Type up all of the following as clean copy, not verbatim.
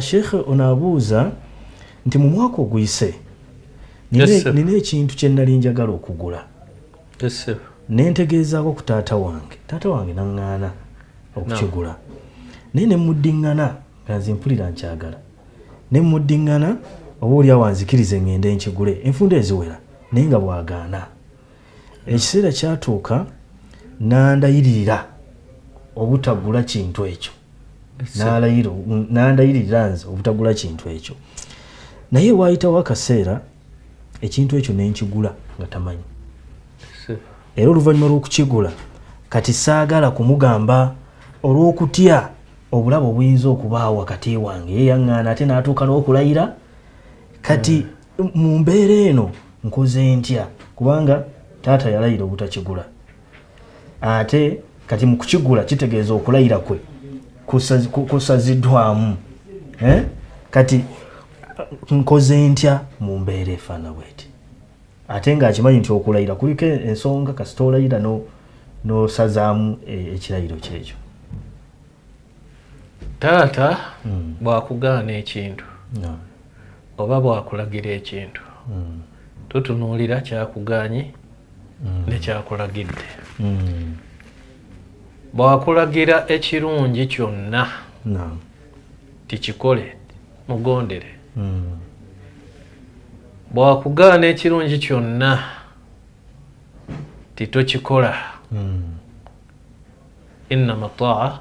Sheikh onabuuza nti mu mwaka oguyise nina ekintu kye nali njagala okugula. Nentegeezaako ku taata wange naŋŋaana okukigula. Naye ne muddiŋŋana nga nze mpulira nkyagala. Ne muddiŋŋana oba oli awanzikirize ngende nkigule enfunda eziwera naye nga bw'agaana. Ekiseera kyatuuka n'andayiririra obutagula kintu ekyo. N'andayirira nze obutagula kintu ekyo. Naye waayitawo akaseera ekintu ekyo ne nkigula nga tamanyi. Era oluvannyuma lw'okukigula kati saagala kumugamba olw'okutya obulabe obuyinza okubaawo wakati wange ye yaŋŋaana ate n'atuuka n'okulayira. Kati mu mbeera eno nkoze ntya kubanga taata yalayira obutakigula. Ate kati mu kukigula kitegeeza okulayira kwe kusaziddwamu. Kati nkoze ntya mu mbeera efaana bweti. Ate ng'akimanyi nti okulayira kuliko ensonga kasita olayira n'osazaamu ekirayiro kyekyo. Taata bw'akugaana ekintu oba bw'akulagira ekintu tutunuulira kyakuganye ne kyakulagidde. Bw'akulagira ekirungi kyonna tikikole mugondere. Bw'akugaana ekirungi kyonna titokikola. Innama taa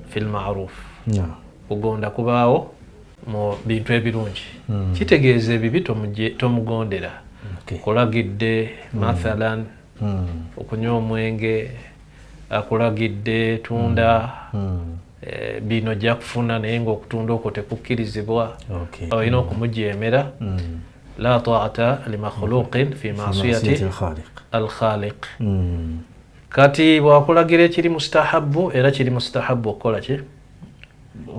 fil ma'ruf. Kugonda kubaawo mu bintu ebirungi. Kitegeeza ebibi tomugondera. Kulagidde mathalan okunywa omwenge, akulagidde tunda bino jja kufuna naye ng'okutunda okwo tekukkirizibwa. Olina okumujeemera. La taata li makhluqin fi ma'siyati al-khaliq. Kati bw'akulagira ekiri mustahabbu era kiri mustahabbu okukola ki?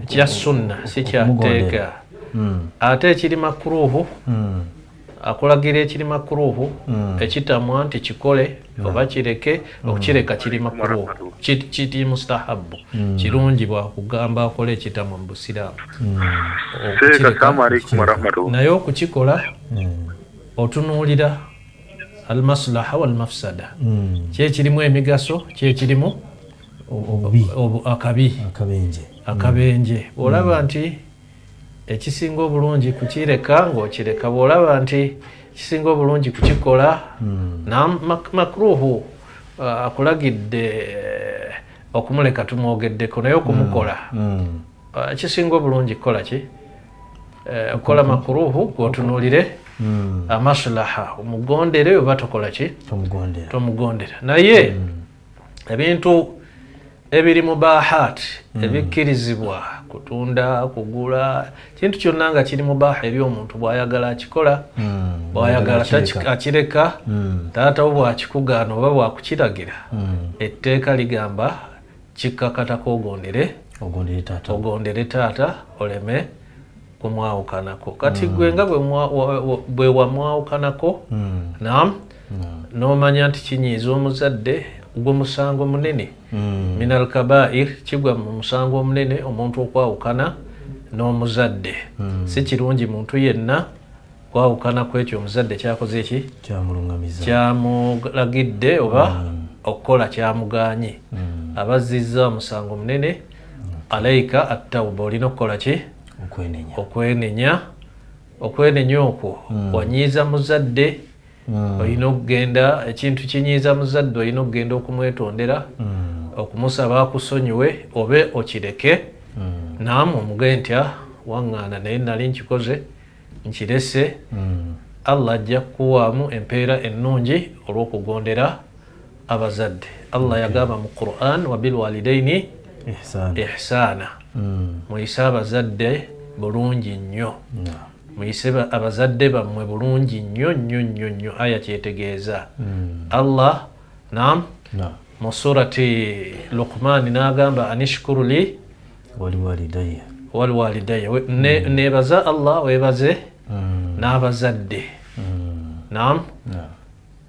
Kya sunna si kyateeka. Ate ekiri makruuhu akulagira ekiri makruuhu ekitamwa nti kikole oba kireke. Okukireka kiri makruuhu kiri mustahabbu. Kirungi bw'akugamba akole ekitamwa mu busiraamu. Naye okukikola otunuulira almaslaha wal mafsada. Kyekirimu emigaso kyekirimu akabenje. Olaba nti ekisinga obulungi kukireka ng'okireka. Bw'olaba nti ekisinga obulungi kukikola makruuhu akulagidde okumuleka tumwogeddeko naye okumukola ekisinga obulungi kukola ki? Okukola makruuhu gwotunuulire amaslaha omugondere oba tokola ki? Tomugondera. Naye ebintu ebiri mubahat ebikkirizibwa kutunda kugula kintu kyonna nga kiri mubaaha eri omuntu bw'ayagala akikola bw'ayagala akireka. Taata wo bw'akikugaana oba bw'akukiragira etteeka ligamba kikkakatako ogondere taata oleme kumwawukanako. Kati gwe nga bwe wamwawukanako n'omanya nti kinyiiza omuzadde gwe musango munene. Minal kabair kigwa mu musango omunene omuntu okwawukana n'omuzadde. Si kirungi muntu yenna kwawukana ku ekyo omuzadde kyakoze ki? Kyamulagidde oba okukola kyamuganye. Abazizza omusango munene. Alaika at-tawba. Olina okukola ki? Okwenenya okwo wanyiiza muzadde. Olina okugenda ekintu kinyiiza muzadde olina okugenda okumwetondera okumusaba akusonyiwe obe okireke. Naam omuge ntya waŋŋaana naye nali nkikoze nkirese. Allah ajja kukuwaamu empeera ennungi olw'okugondera abazadde. Allah yagamba mu Qur'an wa bil walidaini ihsaana. Muyise abazadde bulungi nnyo. Muyise abazadde bammwe bulungi nnyo. Aya kyetegeeza. Allah mu surati Luqman n'agamba anishkuru li waliwalidayya. Neebaza Allah weebaze n'abazadde.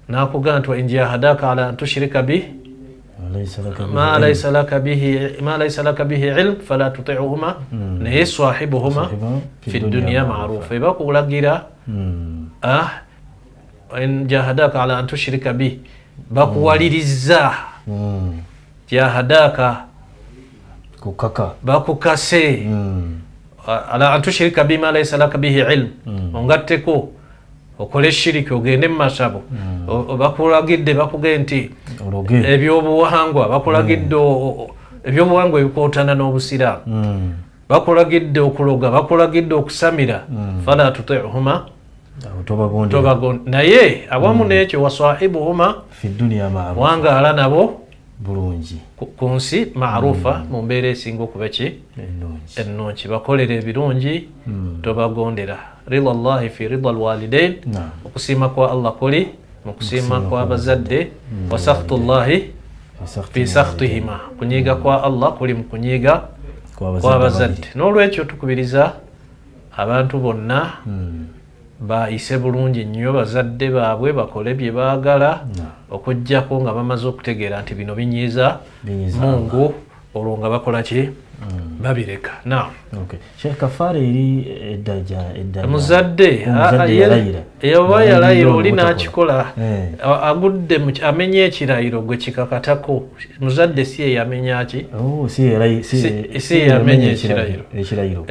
N'akugamba nti wa in jahadaka ala an tushrika bi ما ليس لك به علم فلا تطيعهما نهي صاحبهما في الدنيا معروف بقول غيرا إن جاهداك على أن تشرك به بقول رزا جاهداك bakukase ala antushirika bima laysa laka bihi ilm ongatteko okole shiriki ogende masabo bakulagidde bakugenti ebyobuwangwa bakulagidde ebyobuwangwa ebikotana n'obusiramu bakulagidde okuloga bakulagidde okusamira fala tuti'huma tobagonde naye awamu n'ekyo wasahibuhuma fi dunya ma'ruf wanga ala nabo bulungi kunsi maarufa mu mbeera esinga okuba ki ennungi bakolera ebirungi tobagondera rida llahi fi rida alwalidain okusiima kwa allah kuli mu kusiima kwa bazadde wa sakhtu llahi fi sakhtihima kunyiiga kwa allah kuli mu kunyiiga kwa bazadde n'olwekyo tukubiriza abantu bonna bayise bulungi nnyo bazadde baabwe bakole bye baagala okujjako nga bamaze okutegeera nti bino binyiiza mungu olwo nga bakola ki babireka Sheikh kafaara eri eddaja muzadde oba yalayira oli n'akikola agudde amenye ekirayiro gwe kikakatako muzadde si ye yamenya ki si ye yamenya ekirayiro